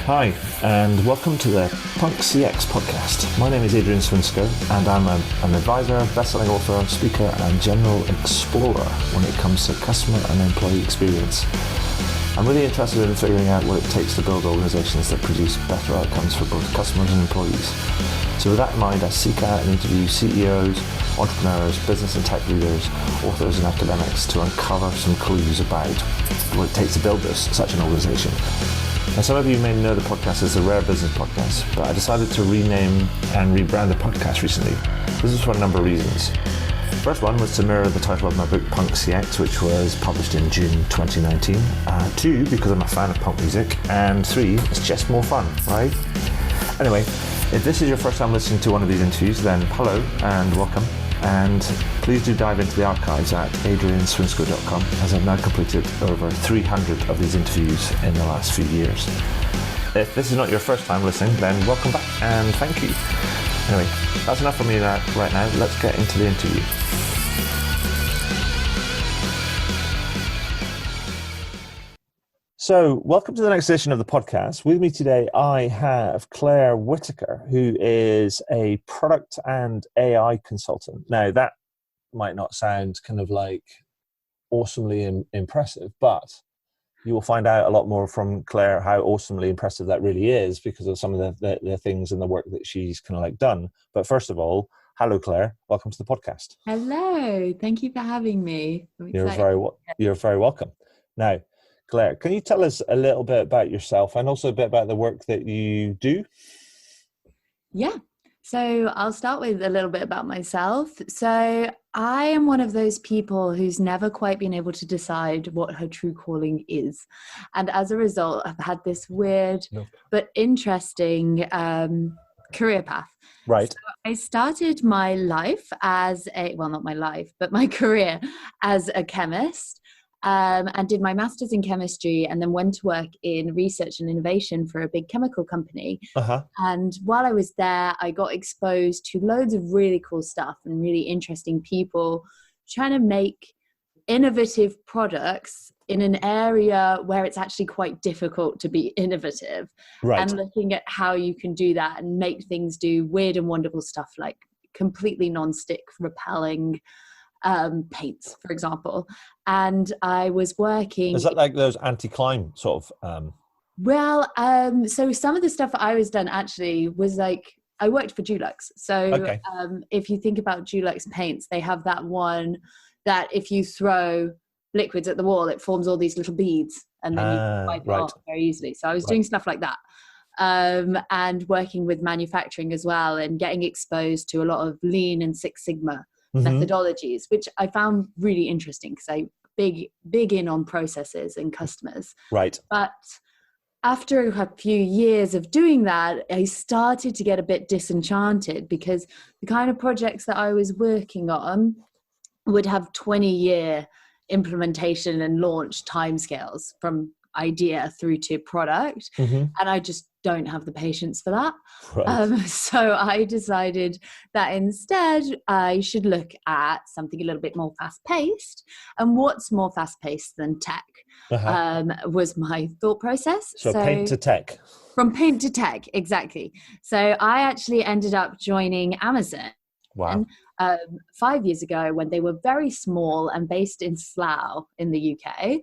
Hi, and welcome to the Punk CX podcast. My name is Adrian Swinsko, and I'm an advisor, best-selling author, speaker, and general explorer when it comes to customer and employee experience. I'm really interested in figuring out what it takes to build organizations that produce better outcomes for both customers and employees. So with that in mind, I seek out and interview CEOs, entrepreneurs, business and tech leaders, authors and academics to uncover some clues about what it takes to build such an organization. Now, some of you may know the podcast as the Rare Business Podcast, but I decided to rename and rebrand the podcast recently. This is for a number of reasons. First one was to mirror the title of my book, Punk CX, which was published in June 2019. Two, because I'm a fan of punk music. And three, it's just more fun, right? Anyway, if this is your first time listening to one of these interviews, then hello and welcome. And please do dive into the archives at adrianswinsko.com, as I've now completed over 300 of these interviews in the last few years. If this is not your first time listening, then welcome back and thank you. Anyway, that's enough for me right now. Let's get into the interview. So, welcome to the next edition of the podcast. With me today, I have Claire Whitaker, who is a product and AI consultant. Now, that might not sound kind of like awesomely impressive, but you will find out a lot more from Claire how awesomely impressive that really is because of some of the things and the work that she's kind of like done. But first of all, hello, Claire. Welcome to the podcast. Hello. Thank you for having me. You're very welcome. Now, Claire, can you tell us a little bit about yourself and also a bit about the work that you do? Yeah. So I'll start with a little bit about myself. So I am one of those people who's never quite been able to decide what her true calling is. And as a result, I've had this weird but interesting career path. Right. So I started my life not my life, but my career as a chemist. And did my master's in chemistry and then went to work in research and innovation for a big chemical company. And while I was there, I got exposed to loads of really cool stuff and really interesting people trying to make innovative products in an area where it's actually quite difficult to be innovative. Right. And looking at how you can do that and make things do weird and wonderful stuff like completely non-stick repelling paints, for example. And I was working... Is that like those anti-climb sort of... So some of the stuff I was done actually was like, I worked for Dulux. So if you think about Dulux paints, they have that one that if you throw liquids at the wall, it forms all these little beads and then you can wipe it off very easily. So I was doing stuff like that. And working with manufacturing as well and getting exposed to a lot of Lean and Six Sigma methodologies, which I found really interesting because I big in on processes and customers. Right. But after a few years of doing that, I started to get a bit disenchanted because the kind of projects that I was working on would have 20-year implementation and launch timescales from idea through to product. And I just don't have the patience for that. Right. So I decided that instead I should look at something a little bit more fast-paced. And what's more fast-paced than tech was my thought process. So paint to tech. From paint to tech, exactly. So I actually ended up joining Amazon. Wow. 5 years ago when they were very small and based in Slough in the UK.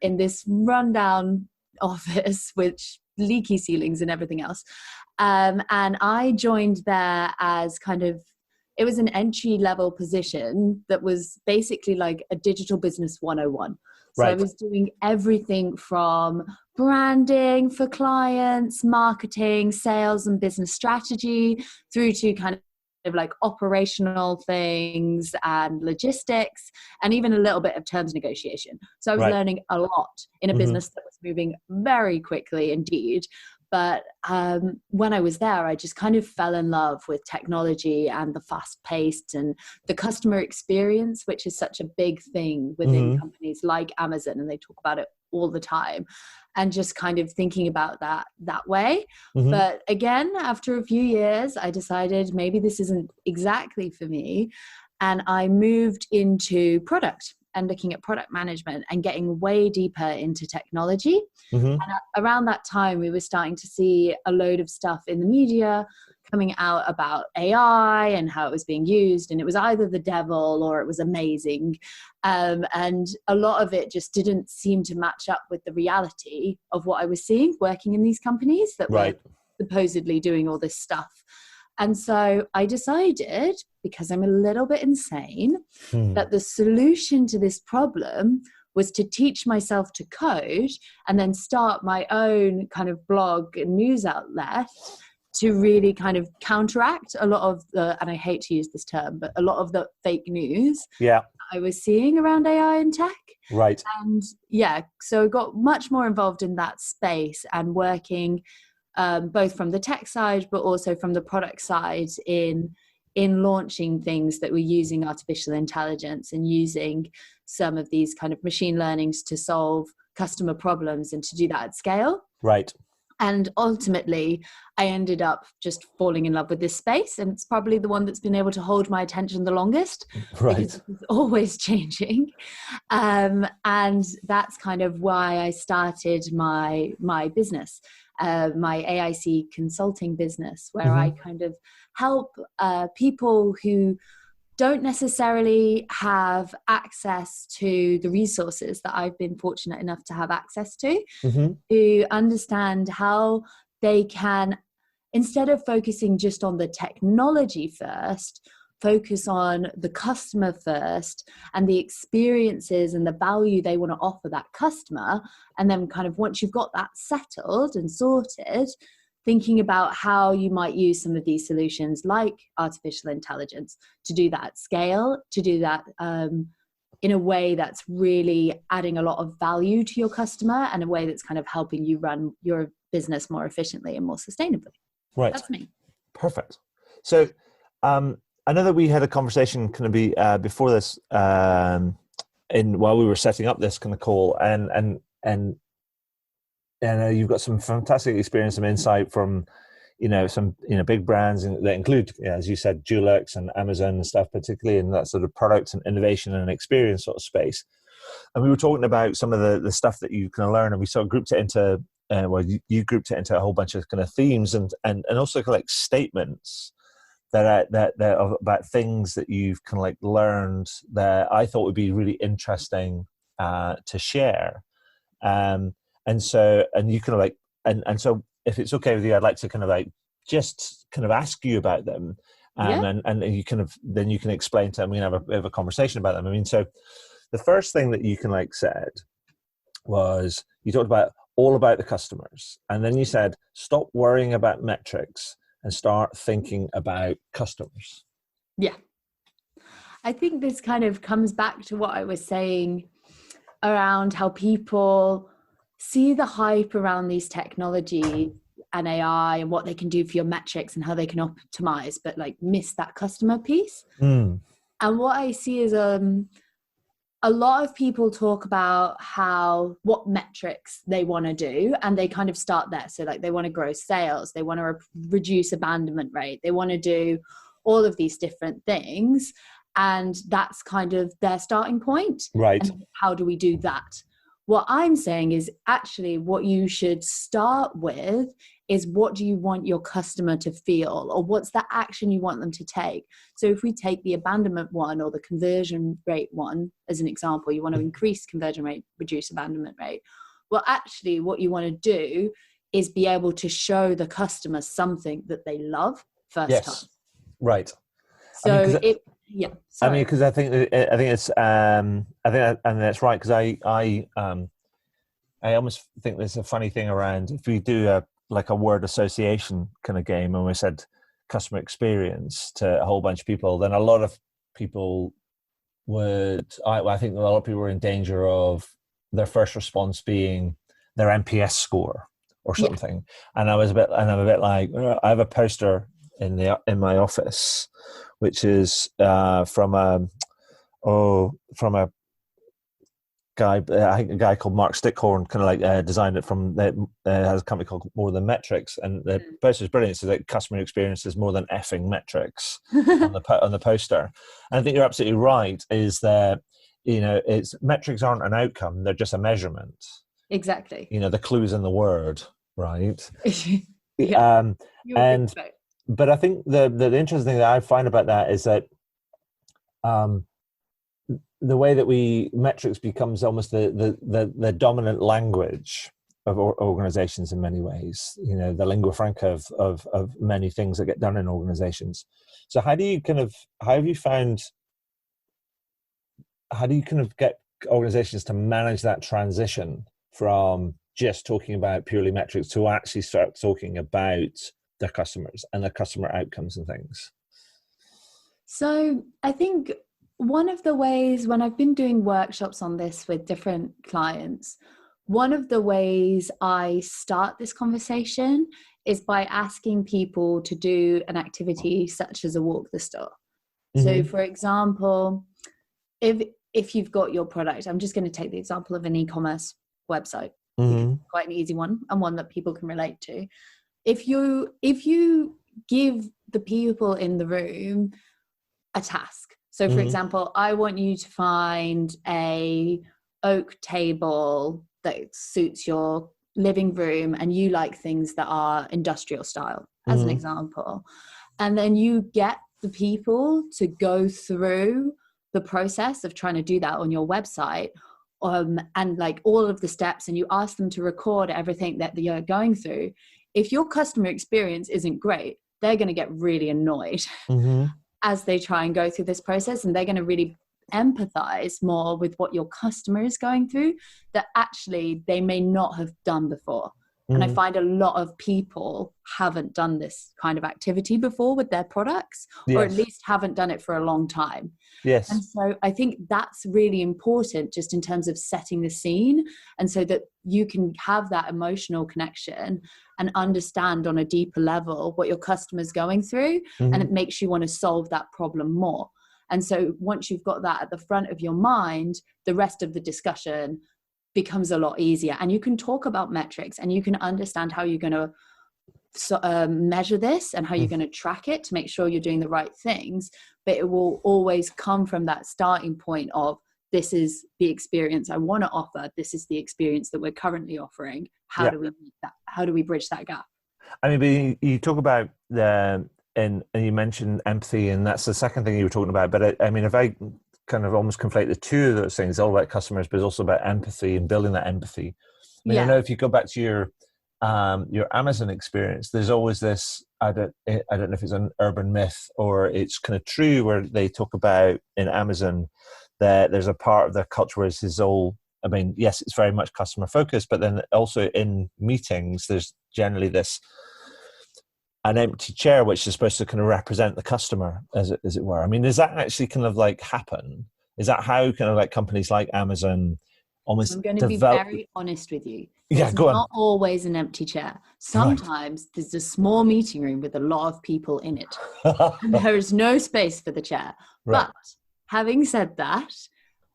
In this rundown office with leaky ceilings and everything else. And I joined there as it was an entry-level position that was basically like a digital business 101. So I was doing everything from branding for clients, marketing, sales and business strategy, through to kind of like operational things and logistics, and even a little bit of terms negotiation. So I was learning a lot in a business that was moving very quickly indeed. But when I was there, I just kind of fell in love with technology and the fast paced and the customer experience, which is such a big thing within companies like Amazon. And they talk about it all the time. And just kind of thinking about that way. But again, after a few years, I decided maybe this isn't exactly for me. And I moved into product. and looking at product management and getting way deeper into technology. And around that time, we were starting to see a load of stuff in the media coming out about AI and how it was being used. And it was either the devil or it was amazing. And a lot of it just didn't seem to match up with the reality of what I was seeing working in these companies that were supposedly doing all this stuff. And so I decided, because I'm a little bit insane, that the solution to this problem was to teach myself to code and then start my own kind of blog and news outlet to really kind of counteract a lot of the, and I hate to use this term, but a lot of the fake news I was seeing around AI and tech. Right. And so I got much more involved in that space and working both from the tech side, but also from the product side in launching things that were using artificial intelligence and using some of these kind of machine learnings to solve customer problems and to do that at scale. Right. And ultimately, I ended up just falling in love with this space. And it's probably the one that's been able to hold my attention the longest. Right. Because it's always changing. And that's kind of why I started my business, my AIC consulting business, where I kind of help people who don't necessarily have access to the resources that I've been fortunate enough to have access to understand how they can, instead of focusing just on the technology first, focus on the customer first and the experiences and the value they want to offer that customer. And then kind of once you've got that settled and sorted, thinking about how you might use some of these solutions like artificial intelligence to do that at scale, to do that in a way that's really adding a lot of value to your customer and a way that's kind of helping you run your business more efficiently and more sustainably. Right. That's me. Perfect. So I know that we had a conversation kind of before this while we were setting up this kind of call and you've got some fantastic experience, some insight from, some, big brands that include, as you said, Dulux and Amazon and stuff, particularly in that sort of product and innovation and experience sort of space. And we were talking about some of the stuff that you can learn, and we sort of grouped it into, you grouped it into a whole bunch of kind of themes and also kind of like statements that are about things that you've kind of like learned that I thought would be really interesting to share. And so you kind of like, and so if it's okay with you, I'd like to kind of like just kind of ask you about them, and you kind of then you can explain to them. We can have a bit of a conversation about them. I mean, so the first thing that you can like said was you talked about all about the customers, and then you said stop worrying about metrics and start thinking about customers. Yeah, I think this kind of comes back to what I was saying around how people see the hype around these technology and AI and what they can do for your metrics and how they can optimize, but like miss that customer piece. And what I see is a lot of people talk about what metrics they want to do, and they kind of start there. So like they want to grow sales, they want to reduce abandonment rate, they want to do all of these different things. And that's kind of their starting point. Right. And how do we do that? What I'm saying is actually what you should start with is what do you want your customer to feel, or what's the action you want them to take? So if we take the abandonment one or the conversion rate one as an example, you want to increase conversion rate, reduce abandonment rate. Well, actually what you want to do is be able to show the customer something that they love first time. Right. So I mean, because I think it's and that's right, because I almost think there's a funny thing around if we do a word association kind of game and we said customer experience to a whole bunch of people, then a lot of people I think a lot of people are in danger of their first response being their NPS score or something. And I'm a bit like, I have a poster in my office, which is from a guy, I think a guy called Mark Stickhorn, kind of like designed it from. Has a company called More Than Metrics, and the poster is brilliant. It's like customer experience is more than effing metrics on the poster. And I think you're absolutely right. Is that it's metrics aren't an outcome; they're just a measurement. Exactly. The clue's in the word, right? Yeah. But I think the interesting thing that I find about that is that the way that metrics becomes almost the dominant language of organizations in many ways, the lingua franca of many things that get done in organizations. So how do you kind of get organizations to manage that transition from just talking about purely metrics to actually start talking about their customers and their customer outcomes and things? So I think one of the ways, when I've been doing workshops on this with different clients, one of the ways I start this conversation is by asking people to do an activity such as a walk the store. Mm-hmm. So for example, if you've got your product, I'm just going to take the example of an e-commerce website, mm-hmm. Quite an easy one and one that people can relate to. If you give the people in the room a task, so for mm-hmm. example, I want you to find a oak table that suits your living room and you like things that are industrial style, as mm-hmm. an example. And then you get the people to go through the process of trying to do that on your website, and like all of the steps, and you ask them to record everything that you're going through. If your customer experience isn't great, they're going to get really annoyed mm-hmm. as they try and go through this process, and they're going to really empathize more with what your customer is going through that actually they may not have done before. Mm-hmm. And I find a lot of people haven't done this kind of activity before with their products, yes. or at least haven't done it for a long time. Yes. And so I think that's really important just in terms of setting the scene, and so that you can have that emotional connection and understand on a deeper level what your customer's going through, mm-hmm. and it makes you want to solve that problem more. And so once you've got that at the front of your mind, the rest of the discussion becomes a lot easier, and you can talk about metrics and you can understand how you're going to measure this and how you're going to track it to make sure you're doing the right things. But it will always come from that starting point of, this is the experience I want to offer. This is the experience that we're currently offering. How do we meet that? How do we bridge that gap? I mean, but you talk about and you mentioned empathy, and that's the second thing you were talking about. But I mean, if I kind of almost conflate the two of those things, all about customers, but it's also about empathy and building that empathy. I mean, I know if you go back to your Amazon experience, there's always this, I don't know if it's an urban myth or it's kind of true, where they talk about in Amazon that there's a part of their culture where it's all, I mean, yes, it's very much customer focused, but then also in meetings, there's generally an empty chair which is supposed to kind of represent the customer, as it were. I mean, does that actually kind of like happen? Is that how kind of like companies like Amazon almost I'm going to be very honest with you. It's not always an empty chair. Sometimes there's a small meeting room with a lot of people in it. And there is no space for the chair. Right. But having said that,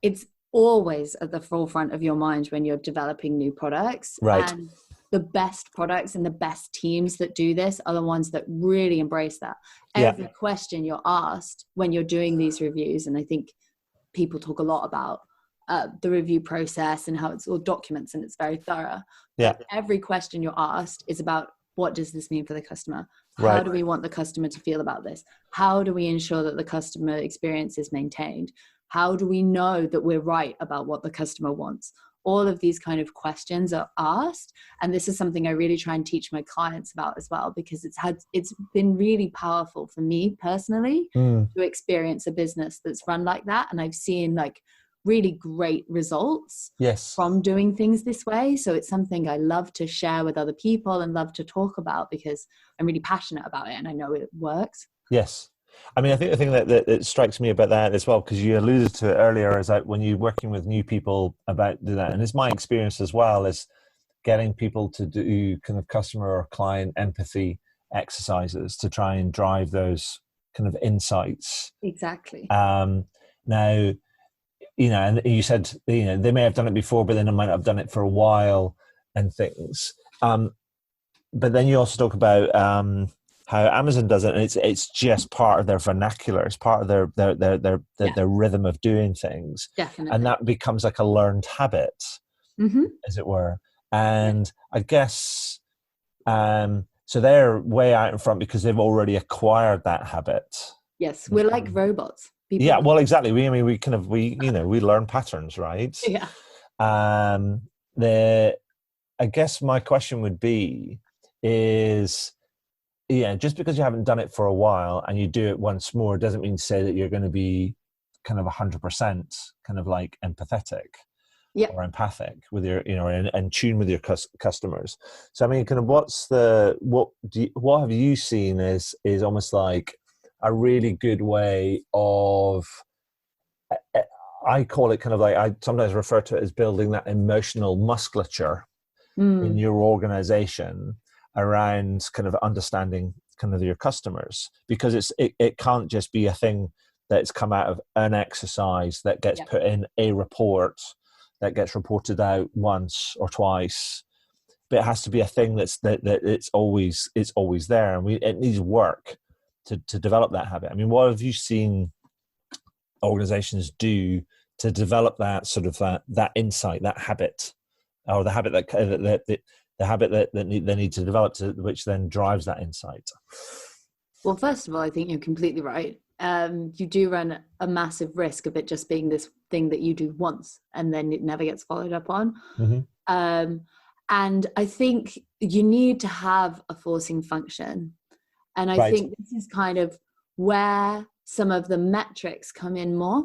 it's always at the forefront of your mind when you're developing new products. Right. And the best products and the best teams that do this are the ones that really embrace that. Every question you're asked when you're doing these reviews, and I think people talk a lot about the review process and how it's all documents and it's very thorough. Yeah. But every question you're asked is about, what does this mean for the customer? Right. How do we want the customer to feel about this? How do we ensure that the customer experience is maintained? How do we know that we're right about what the customer wants? All of these kind of questions are asked. And this is something I really try and teach my clients about as well, because it's been really powerful for me personally to experience a business that's run like that. And I've seen like really great results from doing things this way. So it's something I love to share with other people and love to talk about because I'm really passionate about it and I know it works. Yes. I mean, I think the thing that strikes me about that as well, because you alluded to it earlier, is that when you're working with new people about do that, and it's my experience as well, is getting people to do kind of customer or client empathy exercises to try and drive those kind of insights. Exactly. Now, you know, and you said, you know, they may have done it before, but then they might not have done it for a while and things. But then you also talk about how how Amazon does it, and it's just part of their vernacular. It's part of their rhythm of doing things. Definitely. And that becomes like a learned habit, as it were. And I guess so they're way out in front because they've already acquired that habit. Yes, we're like robots. Yeah, well, exactly. We learn patterns, right? Yeah. I guess my question would be is, just because you haven't done it for a while and you do it once more doesn't mean to say that you're going to be kind of 100% kind of like empathetic or empathic with your, and tune with your customers. So, I mean, kind of what have you seen is almost like a really good way of, I call it kind of like, I sometimes refer to it as building that emotional musculature in your organization around kind of understanding kind of your customers, because it can't just be a thing that's come out of an exercise that gets put in a report that gets reported out once or twice, but it has to be a thing that it's always there, and it needs work to develop that habit. I mean, what have you seen organizations do to develop that sort of that insight, that habit, or the habit that they need to develop, which then drives that insight? Well, first of all, I think you're completely right. You do run a massive risk of it just being this thing that you do once and then it never gets followed up on. And I think you need to have a forcing function. And I think this is kind of where some of the metrics come in more.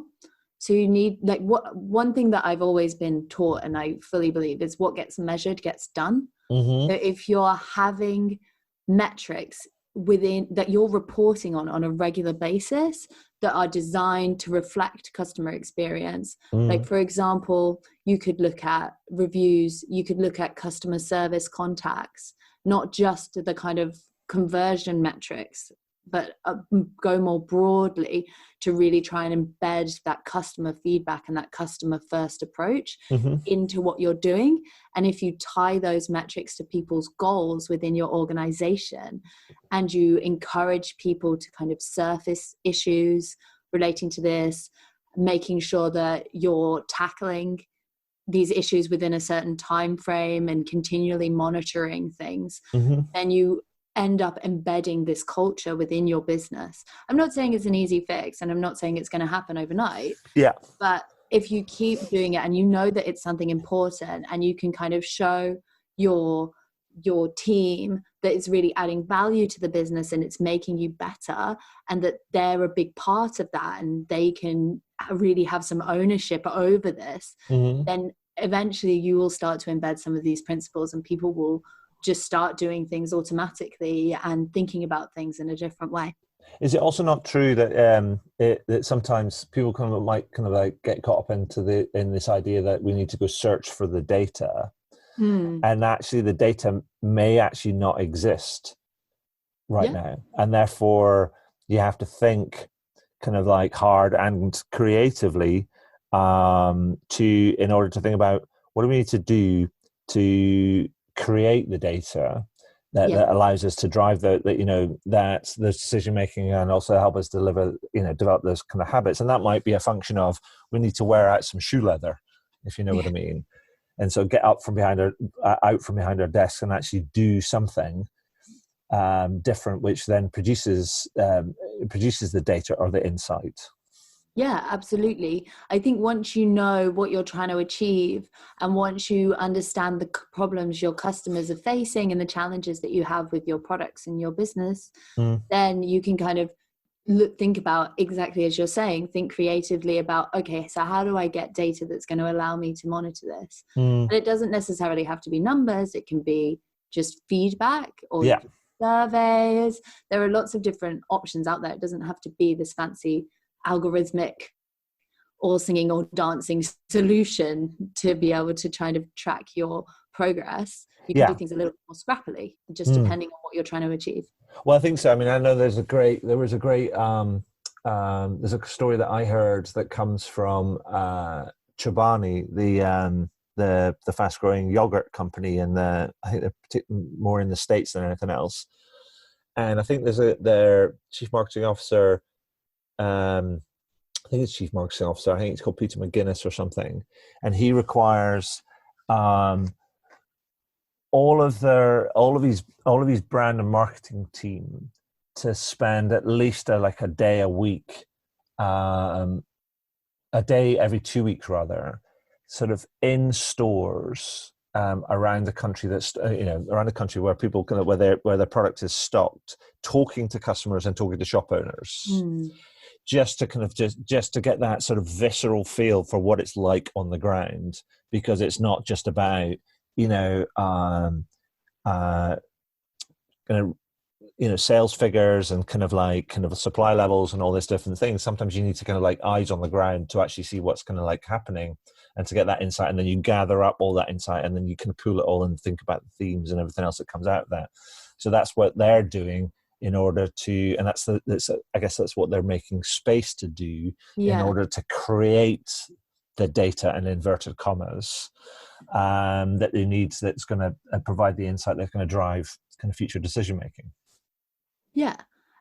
So you need, like, one thing that I've always been taught, and I fully believe, is what gets measured gets done. So if you're having metrics within that you're reporting on a regular basis that are designed to reflect customer experience, like, for example, you could look at reviews, you could look at customer service contacts, not just the kind of conversion metrics, but go more broadly to really try and embed that customer feedback and that customer first approach into what you're doing. And if you tie those metrics to people's goals within your organization, and you encourage people to kind of surface issues relating to this, making sure that you're tackling these issues within a certain time frame and continually monitoring things, then you end up embedding this culture within your business. I'm not saying it's an easy fix, and I'm not saying it's going to happen overnight. But if you keep doing it and you know that it's something important, and you can kind of show your team that it's really adding value to the business and it's making you better, and that they're a big part of that, and they can really have some ownership over this, then eventually you will start to embed some of these principles, and people will just start doing things automatically and thinking about things in a different way. Is it also not true that that sometimes people might get caught up in this idea that we need to go search for the data, and actually the data may actually not exist right now, and therefore you have to think kind of like hard and creatively in order to think about what do we need to do to create the data that allows us to drive the decision making, and also help us develop those kind of habits. And that might be a function of, we need to wear out some shoe leather, if you know what I mean. And so get out from behind our desk and actually do something different, which then produces the data or the insight. Yeah, absolutely. I think once you know what you're trying to achieve, and once you understand the problems your customers are facing and the challenges that you have with your products and your business, then you can kind of think about, exactly as you're saying, think creatively about, okay, so how do I get data that's going to allow me to monitor this? And it doesn't necessarily have to be numbers. It can be just feedback or surveys. There are lots of different options out there. It doesn't have to be this fancy algorithmic or singing or dancing solution to be able to try to track your progress. You can do things a little more scrappily, just depending on what you're trying to achieve. Well, I think so. I mean, I know there's a story that I heard that comes from Chobani, the fast growing yogurt company, and I think they're more in the States than anything else. And I think their chief marketing officer, I think it's chief marketing officer. I think it's called Peter McGuinness or something. And he requires all of his brand and marketing team to spend at least a day a week, a day every 2 weeks rather, sort of in stores around the country around the country where people where their product is stocked, talking to customers and talking to shop owners. Just to get that sort of visceral feel for what it's like on the ground, because it's not just about sales figures and kind of supply levels and all these different things. Sometimes you need to kind of like eyes on the ground to actually see what's kind of like happening and to get that insight, and then you gather up all that insight and then you can pull it all and think about the themes and everything else that comes out of that. So that's what they're doing in order to, and I guess that's what they're making space to do in order to create the data and inverted commas that they need, that's going to provide the insight that's going to drive kind of future decision making. Yeah.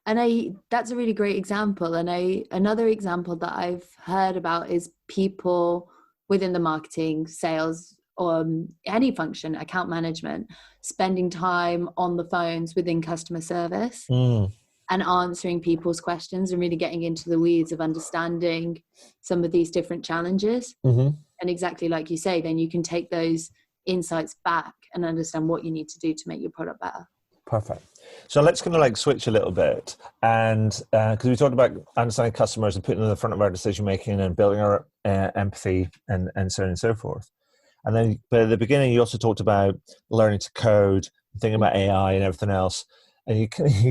And that's a really great example. And another example that I've heard about is people within the marketing, sales, or any function, account management, spending time on the phones within customer service and answering people's questions and really getting into the weeds of understanding some of these different challenges. And exactly like you say, then you can take those insights back and understand what you need to do to make your product better. Perfect. So let's kind of like switch a little bit, and because we talked about understanding customers and putting them in the front of our decision making and building our empathy and so on and so forth. And then, but at the beginning, you also talked about learning to code, thinking about AI and everything else. And you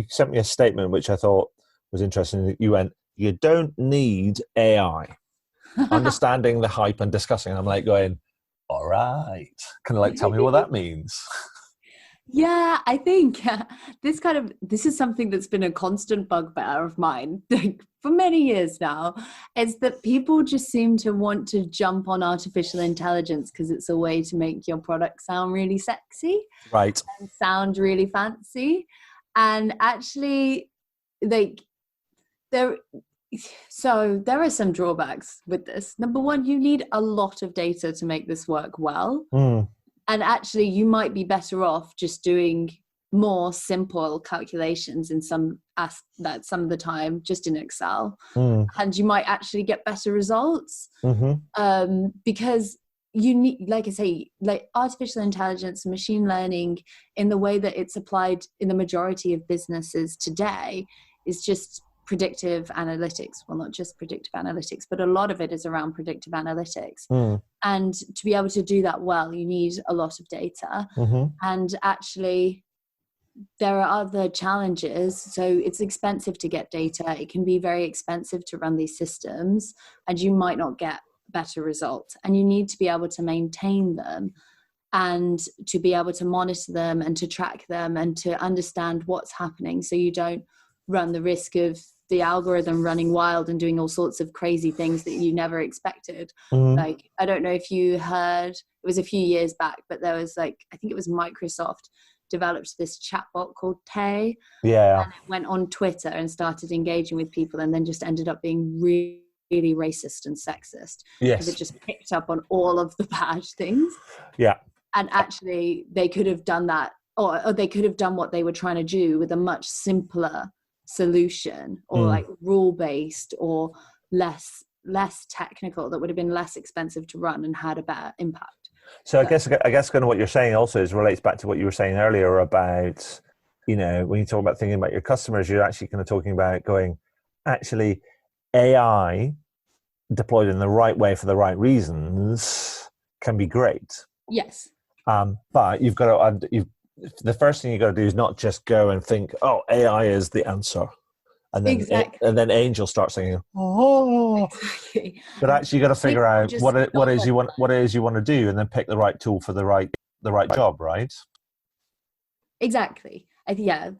sent me a statement which I thought was interesting. You went, "You don't need AI." Understanding the hype and discussing. And I'm like going, all right, kind of like tell me what that means. Yeah, I think this is something that's been a constant bugbear of mine for many years now, is that people just seem to want to jump on artificial intelligence because it's a way to make your product sound really sexy, right, and sound really fancy. And actually, there are some drawbacks with this. Number one, you need a lot of data to make this work well. And actually, you might be better off just doing more simple calculations in some of the time, just in Excel. And you might actually get better results because you need, like I say, like artificial intelligence, machine learning, in the way that it's applied in the majority of businesses today, is just predictive analytics. Well, not just predictive analytics, but a lot of it is around predictive analytics. And to be able to do that well, you need a lot of data. And actually, there are other challenges. So it's expensive to get data. It can be very expensive to run these systems, and you might not get better results. And you need to be able to maintain them and to be able to monitor them and to track them and to understand what's happening, so you don't run the risk of the algorithm running wild and doing all sorts of crazy things that you never expected. Like, I don't know if you heard, it was a few years back, but there was I think it was Microsoft developed this chatbot called Tay. Yeah. And it went on Twitter and started engaging with people, and then just ended up being really, really racist and sexist. Yes. Because it just picked up on all of the bad things. Yeah. And actually, they could have done that, or they could have done what they were trying to do with a much simpler solution, or like rule-based, or less technical, that would have been less expensive to run and had a better impact. So I guess kind of what you're saying also relates back to what you were saying earlier about, when you talk about thinking about your customers, you're actually kind of talking about going, actually, AI deployed in the right way for the right reasons can be great. Yes. But you've got to the first thing you got to do is not just go and think, "Oh, AI is the answer," and then and then Angel starts singing, "Oh." Exactly. But actually, you got to figure out what it is you want to do, and then pick the right tool for the right job, right? Exactly. I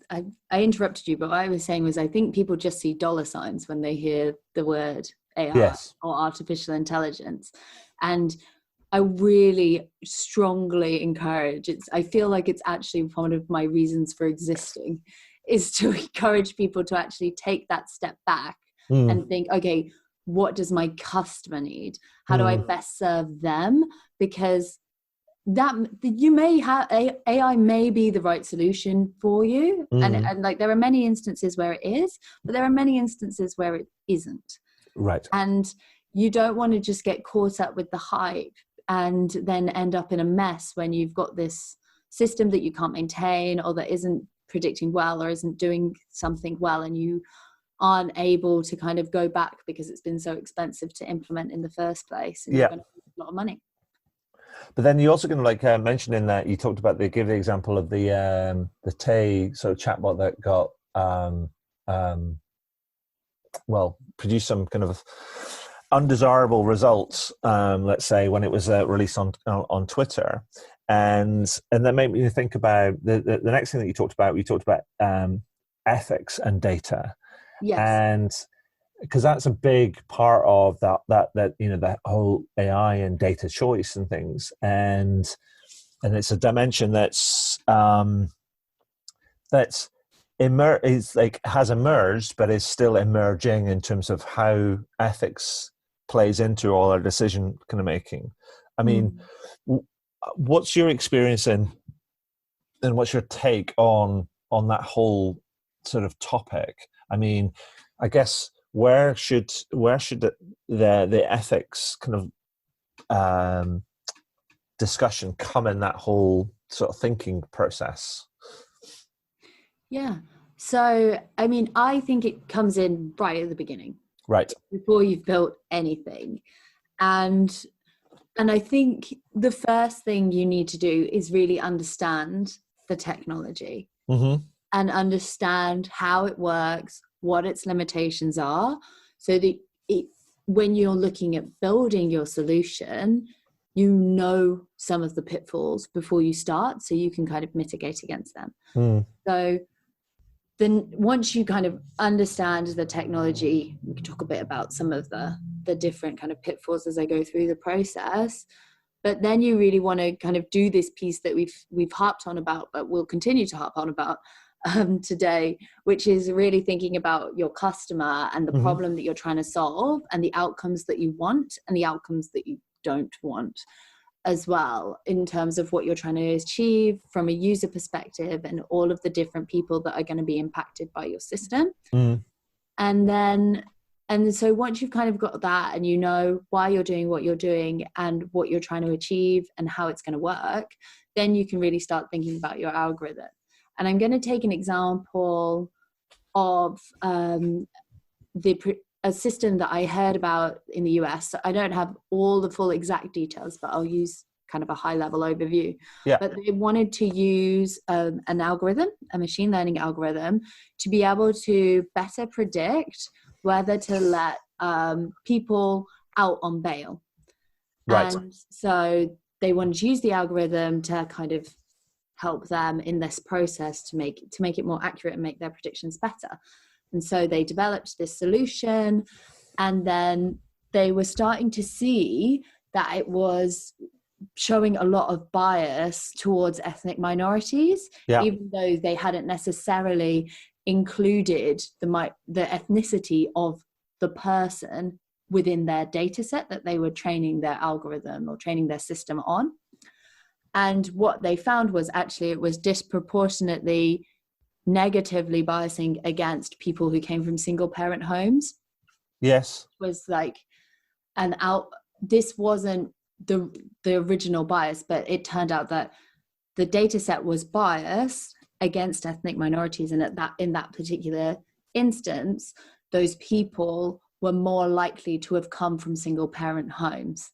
interrupted you, but what I was saying was, I think people just see dollar signs when they hear the word AI or artificial intelligence, and I really strongly encourage I feel like it's actually one of my reasons for existing, is to encourage people to actually take that step back and think, okay, what does my customer need? How do I best serve them? Because that you may have AI may be the right solution for you, and like there are many instances where it is, but there are many instances where it isn't. Right. And you don't want to just get caught up with the hype and then end up in a mess when you've got this system that you can't maintain, or that isn't predicting well, or isn't doing something well, and you aren't able to kind of go back because it's been so expensive to implement in the first place, and you're going to lose a lot of money. But then you also going to like mention in that you talked about give the example of the Tay sort of chatbot that got produced some kind of undesirable results, let's say, when it was released on Twitter, and that made me think about the next thing that you talked about. We talked about ethics and data, and because that's a big part of that that whole AI and data choice and things, and it's a dimension has emerged, but is still emerging in terms of how ethics plays into all our decision kind of making. I mean, what's your experience and what's your take on that whole sort of topic? I mean, I guess where should the ethics kind of discussion come in that whole sort of thinking process? Yeah. So, I mean, I think it comes in right at the beginning. Right. Before you've built anything. And I think the first thing you need to do is really understand the technology and understand how it works, what its limitations are, so that when you're looking at building your solution, you know some of the pitfalls before you start, so you can kind of mitigate against them. So then once you kind of understand the technology, we can talk a bit about some of the different kind of pitfalls as I go through the process. But then you really want to kind of do this piece that we've harped on about, but we'll continue to harp on about today, which is really thinking about your customer and the problem that you're trying to solve, and the outcomes that you want and the outcomes that you don't want as well, in terms of what you're trying to achieve from a user perspective and all of the different people that are going to be impacted by your system. And so once you've kind of got that, and you know why you're doing what you're doing and what you're trying to achieve and how it's going to work, then you can really start thinking about your algorithm. And I'm going to take an example of a system that I heard about in the US. I don't have all the full exact details, but I'll use kind of a high level overview. But they wanted to use an algorithm, a machine learning algorithm, to be able to better predict whether to let people out on bail. Right. And so they wanted to use the algorithm to kind of help them in this process to make it more accurate and make their predictions better. And so they developed this solution, and then they were starting to see that it was showing a lot of bias towards ethnic minorities, even though they hadn't necessarily included the ethnicity of the person within their data set that they were training their algorithm or training their system on. And what they found was actually it was disproportionately negatively biasing against people who came from single parent homes. Yes. Was like this wasn't the original bias, but it turned out that the data set was biased against ethnic minorities, and in that particular instance, those people were more likely to have come from single parent homes.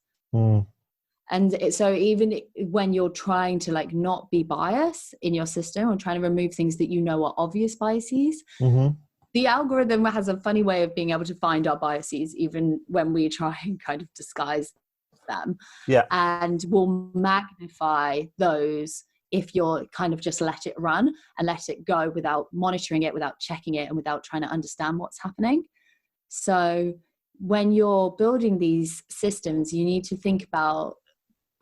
And so even when you're trying to like not be biased in your system, or trying to remove things that you know are obvious biases, the algorithm has a funny way of being able to find our biases even when we try and kind of disguise them. And will magnify those if you're kind of just let it run and let it go without monitoring it, without checking it, and without trying to understand what's happening. So when you're building these systems, you need to think about,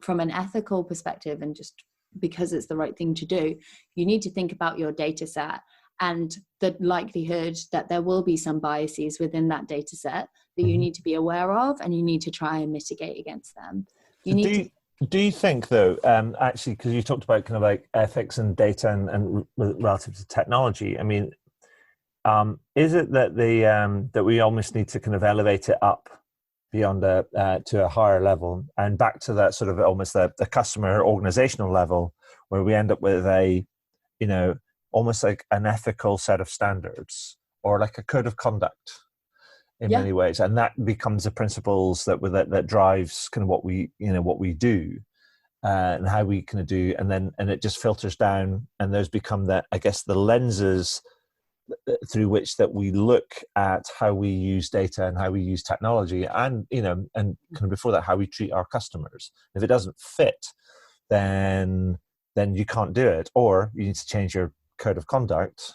from an ethical perspective, and just because it's the right thing to do, you need to think about your data set and the likelihood that there will be some biases within that data set that you need to be aware of, and you need to try and mitigate against them. Do you think, though, actually, because you talked about kind of like ethics and data and relative to technology, I mean, is it that that we almost need to kind of elevate it up beyond to a higher level and back to that sort of almost the customer organizational level, where we end up with a, almost like an ethical set of standards or like a code of conduct in many ways, and that becomes the principles that drives kind of what we do and how we kind of do, and it just filters down, and those become the lenses through which that we look at how we use data and how we use technology, and and kind of before that how we treat our customers. If it doesn't fit, then you can't do it, or you need to change your code of conduct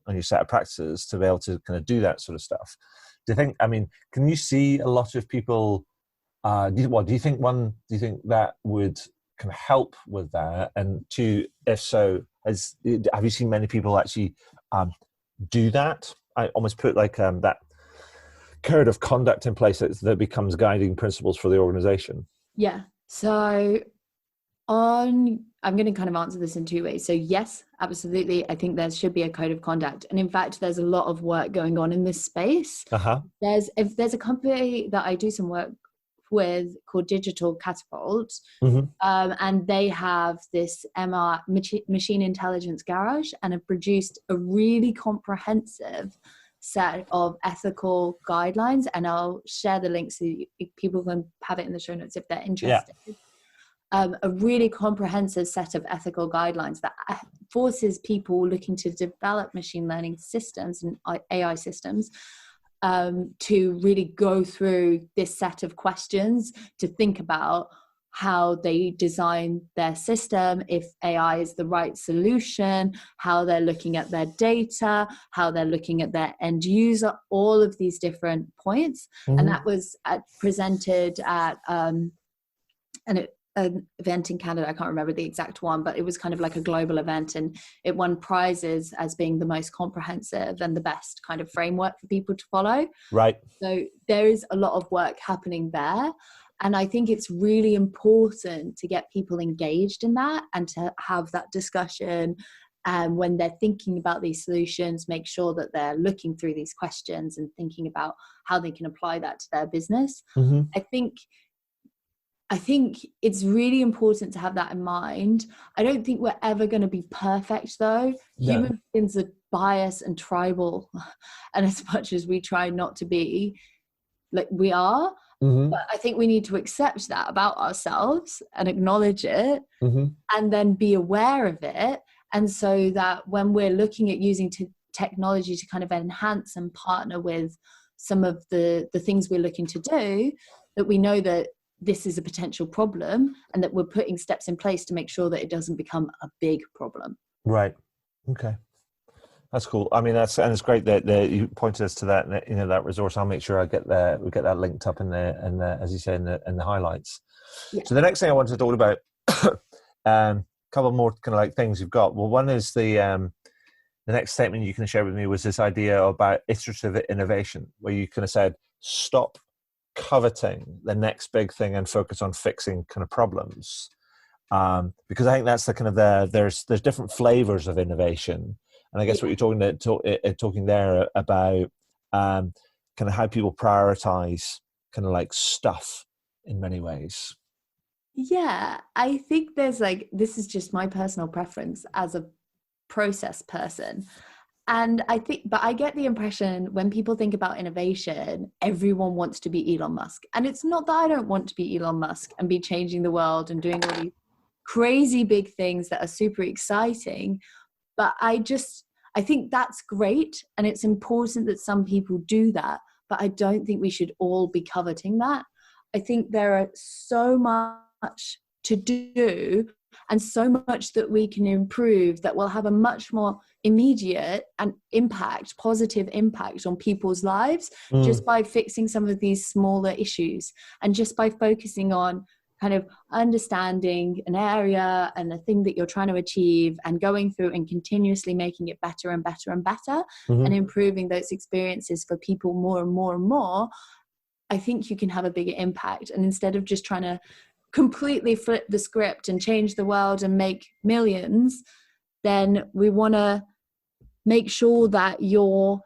and your set of practices to be able to kind of do that sort of stuff. Do you think? I mean, can you see a lot of people? Do you think that would kind of help with that? And two, if so, have you seen many people actually do that? I almost put like that code of conduct in place that becomes guiding principles for the organization. Yeah. So I'm going to kind of answer this in two ways. So yes, absolutely. I think there should be a code of conduct. And in fact, there's a lot of work going on in this space. There's a company that I do some work with called Digital Catapult. And they have this machine intelligence garage, and have produced a really comprehensive set of ethical guidelines. And I'll share the links so people can have it in the show notes if they're interested. Yeah. A really comprehensive set of ethical guidelines that forces people looking to develop machine learning systems and AI systems to really go through this set of questions, to think about how they design their system, if AI is the right solution, how they're looking at their data, how they're looking at their end user, all of these different points. And that was presented at an event in Canada. I can't remember the exact one, but it was kind of like a global event, and it won prizes as being the most comprehensive and the best kind of framework for people to follow. Right. So there is a lot of work happening there. And I think it's really important to get people engaged in that and to have that discussion. And when they're thinking about these solutions, make sure that they're looking through these questions and thinking about how they can apply that to their business. I think it's really important to have that in mind. I don't think we're ever going to be perfect, though. No. Human beings are biased and tribal. And as much as we try not to be, like we are, but I think we need to accept that about ourselves and acknowledge it, and then be aware of it. And so that when we're looking at using technology to kind of enhance and partner with some of the things we're looking to do, that we know that this is a potential problem, and that we're putting steps in place to make sure that it doesn't become a big problem. Right. Okay. That's cool. I mean, it's great that you pointed us to that, that resource. I'll make sure we get that linked up in the as you say, in the highlights. Yeah. So the next thing I wanted to talk about, a couple more kind of like things you've got. Well, one is the next statement you can share with me was this idea about iterative innovation, where you kind of said, stop coveting the next big thing and focus on fixing kind of problems, because I think that's the kind of there's different flavors of innovation, and I guess what you're talking there about kind of how people prioritize kind of like stuff in many ways. Yeah, I think there's this is just my personal preference as a process person. And I get the impression when people think about innovation, everyone wants to be Elon Musk. And it's not that I don't want to be Elon Musk and be changing the world and doing all these crazy big things that are super exciting. But I think that's great. And it's important that some people do that. But I don't think we should all be coveting that. I think there are so much to do and so much that we can improve that will have a much more immediate and positive impact on people's lives, just by fixing some of these smaller issues, and just by focusing on kind of understanding an area and a thing that you're trying to achieve and going through and continuously making it better and better and better and improving those experiences for people more and more and more, I think you can have a bigger impact. And instead of just trying to completely flip the script and change the world and make millions, then we want to make sure that you're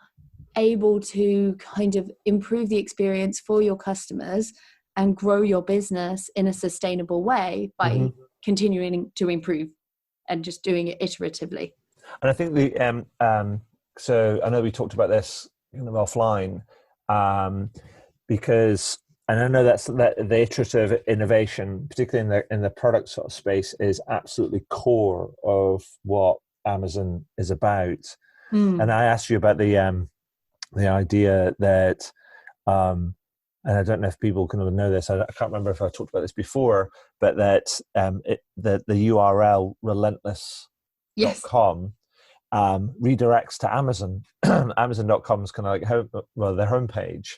able to kind of improve the experience for your customers and grow your business in a sustainable way by continuing to improve and just doing it iteratively. And I think so I know we talked about this kind of offline, because, and I know that the iterative innovation, particularly in the product sort of space, is absolutely core of what Amazon is about. And I asked you about the idea that, and I don't know if people can know this, I can't remember if I talked about this before, but that the URL relentless.com redirects to Amazon. Amazon.com is kind of like their homepage.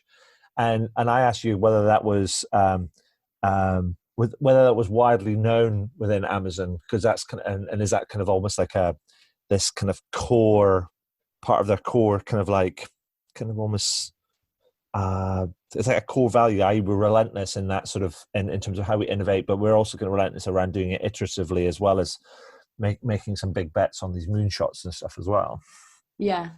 And I asked you whether that was whether that was widely known within Amazon, because that's kind of, and is that kind of almost like this kind of core part of their core, kind of almost it's like a core value. We're relentless in that sort of in terms of how we innovate, but we're also going to relentless around doing it iteratively, as well as making some big bets on these moonshots and stuff as well. Yeah,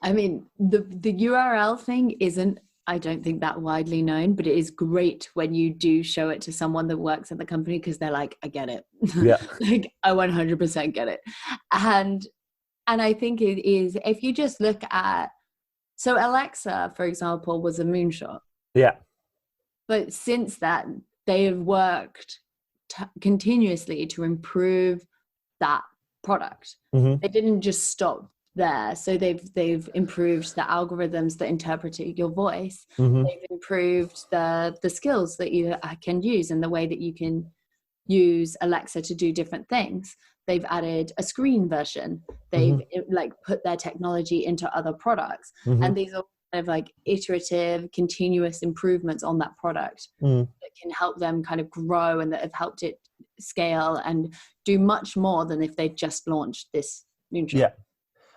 I mean the URL thing isn't, I don't think, that widely known, but it is great when you do show it to someone that works at the company, because they're like, I get it. Yeah. Like, I 100% get it. And I think it is, if you just look at, so Alexa, for example, was a moonshot. Yeah. But since then, they have worked continuously to improve that product. They didn't just stop there. So they've improved the algorithms that interpreted your voice. They've improved the skills that you can use and the way that you can use Alexa to do different things. They've added a screen version. They've put their technology into other products. And these are kind of like iterative, continuous improvements on that product that can help them kind of grow, and that have helped it scale and do much more than if they just launched this moonshot. Yeah.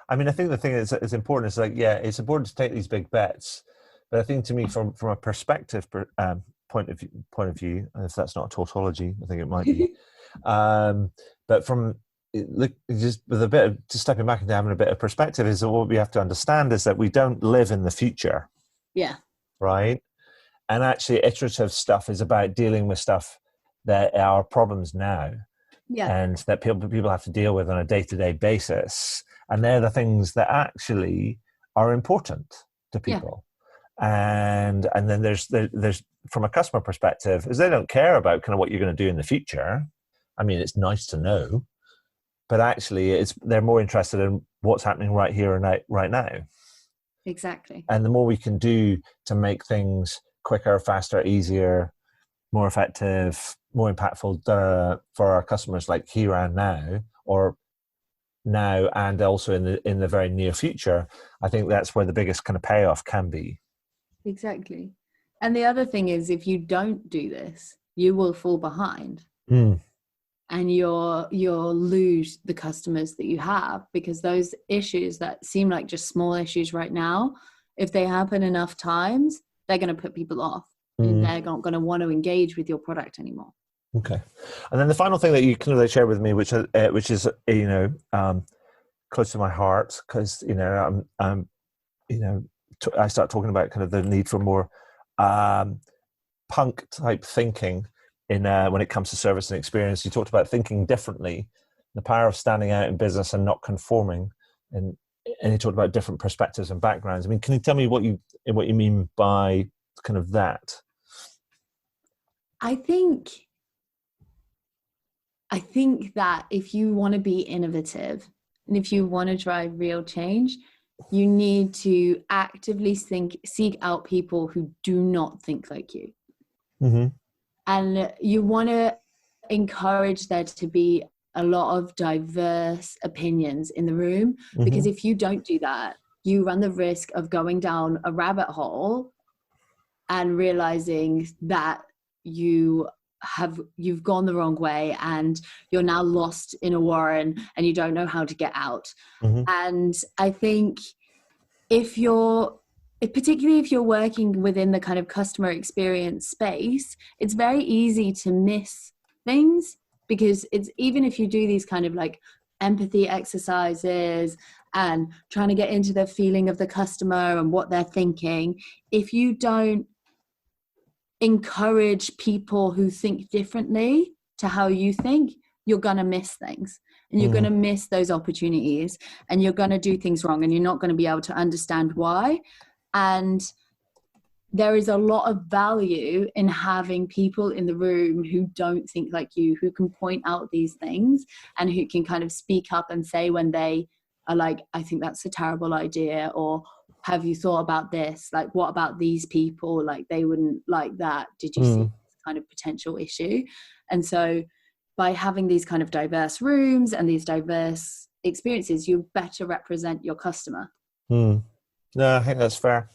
I mean, I think the thing is important is it's important to take these big bets. But I think, to me, from a perspective point of view, and if that's not a tautology, I think it might be. But just with a bit of, just stepping back and having a bit of perspective, is that what we have to understand is that we don't live in the future. Yeah. Right. And actually, iterative stuff is about dealing with stuff that are problems now. Yeah. And that people have to deal with on a day-to-day basis. And they're the things that actually are important to people. Yeah. And then there's from a customer perspective, is they don't care about kind of what you're going to do in the future. I mean, it's nice to know, but actually they're more interested in what's happening right here and right now. Exactly. And the more we can do to make things quicker, faster, easier, more effective, more impactful for our customers, like here and now, or now and also in the very near future, I think that's where the biggest kind of payoff can be. Exactly. And the other thing is, if you don't do this, you will fall behind. And you'll lose the customers that you have, because those issues that seem like just small issues right now, if they happen enough times, they're going to put people off. And they're not going to want to engage with your product anymore. Okay. And then the final thing that you kind of share with me, which is close to my heart, because I start talking about kind of the need for more punk type thinking in when it comes to service and experience. You talked about thinking differently, the power of standing out in business and not conforming, and you talked about different perspectives and backgrounds. I mean, can you tell me what you mean by kind of that? I think that if you want to be innovative and if you want to drive real change, you need to actively seek out people who do not think like you. And you want to encourage there to be a lot of diverse opinions in the room, because if you don't do that, you run the risk of going down a rabbit hole and realizing that you you've gone the wrong way and you're now lost in a warren and you don't know how to get out. And I think particularly if you're working within the kind of customer experience space, it's very easy to miss things, because it's, even if you do these kind of like empathy exercises and trying to get into the feeling of the customer and what they're thinking, if you don't encourage people who think differently to how you think, you're going to miss things, and you're going to miss those opportunities, and you're going to do things wrong, and you're not going to be able to understand why. And there is a lot of value in having people in the room who don't think like you, who can point out these things and who can kind of speak up and say when they are like, I think that's a terrible idea, or have you thought about this? Like, what about these people? Like, they wouldn't like that. Did you see this kind of potential issue? And so by having these kind of diverse rooms and these diverse experiences, you better represent your customer. No, I think that's fair.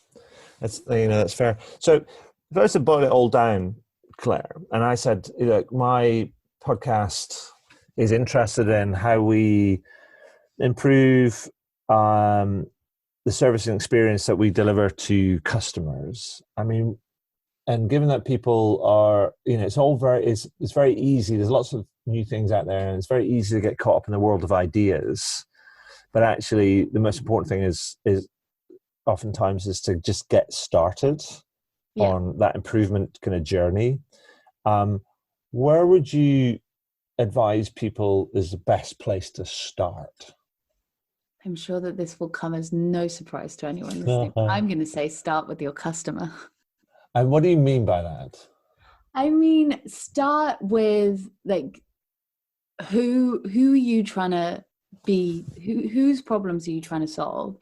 That's fair. So if I was to boil it all down, Claire, and I said, my podcast is interested in how we improve the servicing experience that we deliver to customers. I mean, and given that people are, it's very easy. There's lots of new things out there, and it's very easy to get caught up in the world of ideas. But actually, the most important thing is oftentimes is to just get started on that improvement kind of journey. Where would you advise people is the best place to start? I'm sure that this will come as no surprise to anyone listening. I'm going to say start with your customer. And what do you mean by that? I mean, start with like, who are you trying to be? Whose problems are you trying to solve?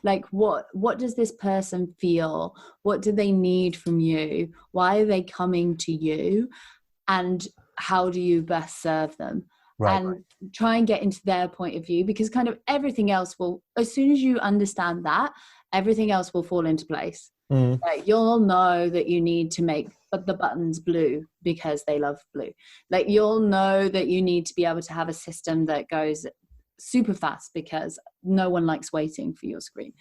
Like, what does this person feel? What do they need from you? Why are they coming to you? And how do you best serve them? And try and get into their point of view, because kind of everything else will, as soon as you understand that, everything else will fall into place. Like, you'll know that you need to make the buttons blue because they love blue. Like, you'll know that you need to be able to have a system that goes super fast because no one likes waiting for your screen.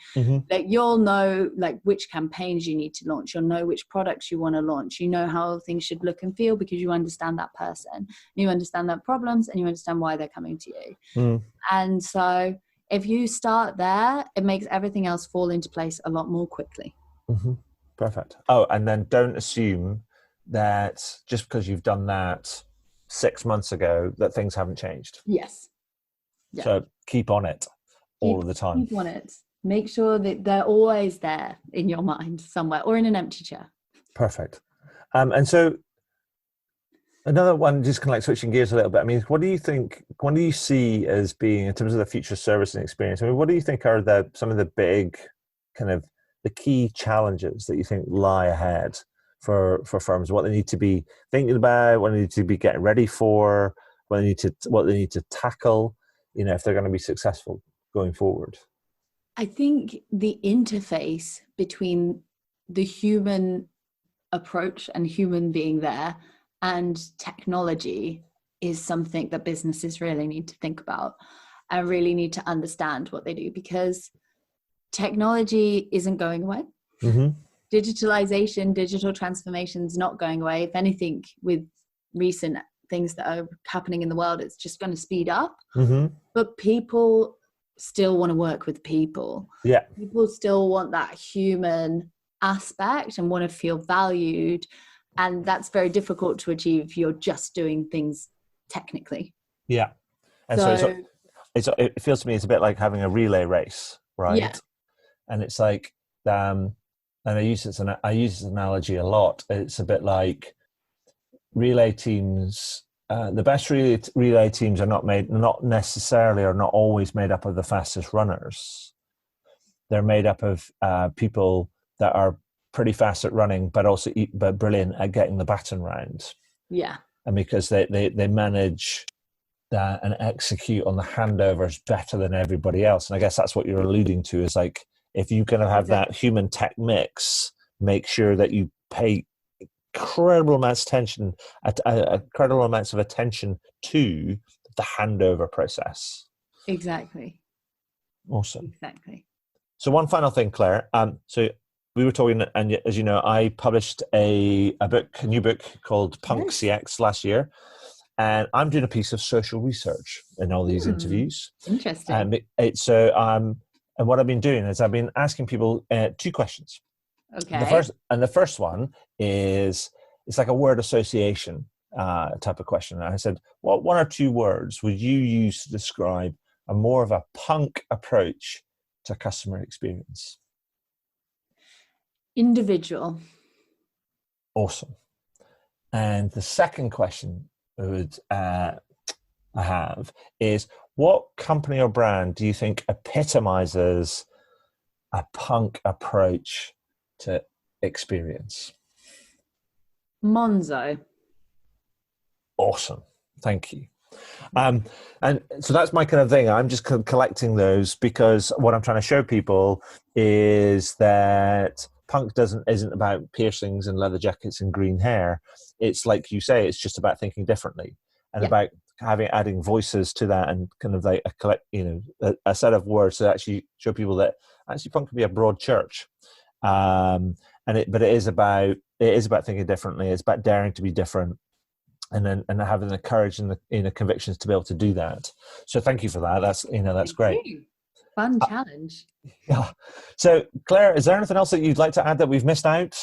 Like, you'll know like which campaigns you need to launch. You'll know which products you want to launch. You know how things should look and feel because you understand that person, you understand their problems, and you understand why they're coming to you. And so if you start there, it makes everything else fall into place a lot more quickly. Perfect. Oh, and then don't assume that just because you've done that 6 months ago that things haven't changed. Yes. Yeah. So keep on it all of the time. Keep on it. Make sure that they're always there in your mind somewhere, or in an empty chair. Perfect. And so another one, just kind of like switching gears a little bit. I mean, what do you see as being, in terms of the future servicing experience? I mean, what do you think are some of the big kind of the key challenges that you think lie ahead for firms? What they need to be thinking about, what they need to be getting ready for, what they need to tackle, if they're going to be successful going forward? I think the interface between the human approach and human being there and technology is something that businesses really need to think about and really need to understand what they do, because technology isn't going away. Digitalization, digital transformation is not going away. If anything, with recent things that are happening in the world, it's just going to speed up. But people still want to work with people. People still want that human aspect and want to feel valued, and that's very difficult to achieve if you're just doing things technically. And so it feels to me it's a bit like having a relay race, right? And it's like and I use this analogy a lot. It's a bit like relay teams. The best relay teams are not necessarily or not always made up of the fastest runners. They're made up of people that are pretty fast at running, but brilliant at getting the baton round. And because they manage that and execute on the handovers better than everybody else. And I guess that's what you're alluding to, is like, if you're going to have that human tech mix, make sure that you pay incredible amounts of attention, incredible amounts of attention to the handover process. Exactly. Awesome. Exactly. So one final thing, Claire. So we were talking, and as you know, I published a new book called Punk CX last year, and I'm doing a piece of social research in all these interviews. Interesting. And what I've been doing is I've been asking people 2 questions. Okay. The first one is, it's like a word association type of question. And I said, what 1 or 2 words would you use to describe a more of a punk approach to customer experience? Individual. Awesome. And the second question I have is, what company or brand do you think epitomizes a punk approach to experience? Monzo. Awesome. Thank you. And so that's my kind of thing. I'm just collecting those because what I'm trying to show people is that punk isn't about piercings and leather jackets and green hair. It's like you say, it's just about thinking differently and about adding voices to that, and kind of like a set of words to actually show people that actually punk can be a broad church. But it is about thinking differently. It's about daring to be different, and having the courage and the convictions to be able to do that. So thank you for that. That's great. Fun challenge. Yeah. So Claire, is there anything else that you'd like to add that we've missed out?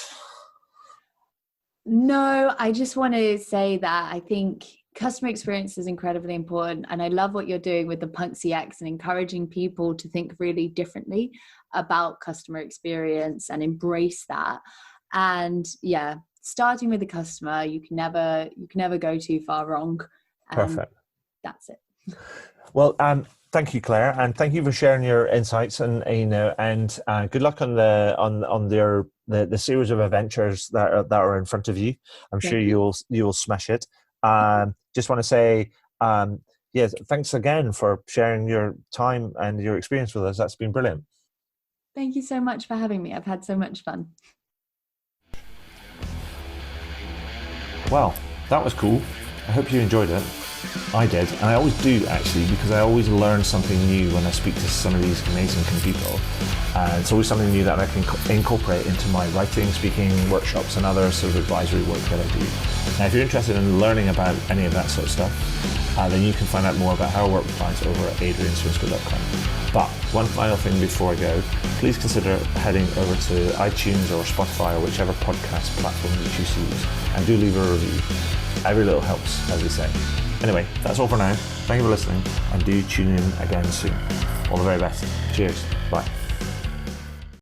No, I just want to say that I think customer experience is incredibly important, and I love what you're doing with the Punk CX and encouraging people to think really differently about customer experience and embrace that. And starting with the customer, you can never go too far wrong. Perfect. That's it. Well, thank you, Claire, and thank you for sharing your insights. And good luck on the series of adventures that are in front of you. I'm sure you will smash it. Just want to say, thanks again for sharing your time and your experience with us. That's been brilliant. Thank you so much for having me. I've had so much fun. Well, that was cool. I hope you enjoyed it. I did, and I always do actually, because I always learn something new when I speak to some of these amazing people. And it's always something new that I can incorporate into my writing, speaking, workshops, and other sort of advisory work that I do. Now, if you're interested in learning about any of that sort of stuff, then you can find out more about how I work with clients over at adrianswinscoe.com. But one final thing before I go, please consider heading over to iTunes or Spotify or whichever podcast platform you choose to use, and do leave a review. Every little helps, as we say. Anyway, that's all for now. Thank you for listening, and do tune in again soon. All the very best. Cheers. Bye.